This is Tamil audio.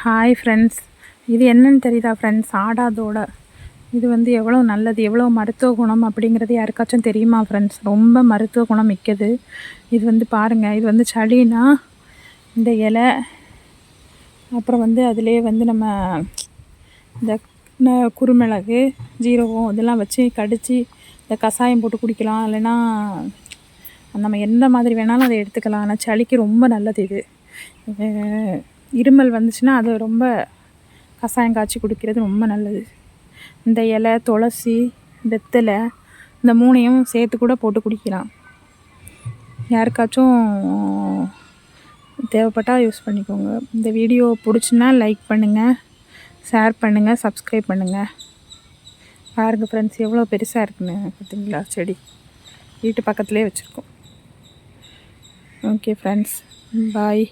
ஹாய் ஃப்ரெண்ட்ஸ், இது என்னன்னு தெரியுதா ஃப்ரெண்ட்ஸ்? ஆடாதோட இது வந்து எவ்வளோ நல்லது, எவ்வளோ மருத்துவ குணம் அப்படிங்கிறது யாருக்காச்சும் தெரியுமா ஃப்ரெண்ட்ஸ்? ரொம்ப மருத்துவ குணம் மிக்கது. இது வந்து பாருங்கள், இது வந்து சளினா இந்த இலை, அப்புறம் வந்து அதிலே வந்து நம்ம இந்த குருமிளகு, ஜீரகம் இதெல்லாம் வச்சு கடித்து இந்த கஷாயம் போட்டு குடிக்கலாம். இல்லைன்னா நம்ம எந்த மாதிரி வேணாலும் அதை எடுத்துக்கலாம். ஆனால் சளிக்கு ரொம்ப நல்லது இது. இருமல் வந்துச்சுன்னா அது ரொம்ப கஷாயம் காய்ச்சி குடிக்கிறது ரொம்ப நல்லது. இந்த இலை, துளசி, வெத்தலை இந்த மூணையும் சேர்த்து கூட போட்டு குடிக்கலாம். யாருக்காச்சும் தேவைப்பட்டால் யூஸ் பண்ணிக்கோங்க. இந்த வீடியோ பிடிச்சுன்னா லைக் பண்ணுங்கள், ஷேர் பண்ணுங்கள், சப்ஸ்கிரைப் பண்ணுங்கள். பாருங்கள் ஃப்ரெண்ட்ஸ், எவ்வளோ பெருசாக இருக்குன்னு பார்த்தீங்களா? செடி வீட்டு பக்கத்துலேயே வச்சுருக்கோம். ஓகே ஃப்ரெண்ட்ஸ், பாய்.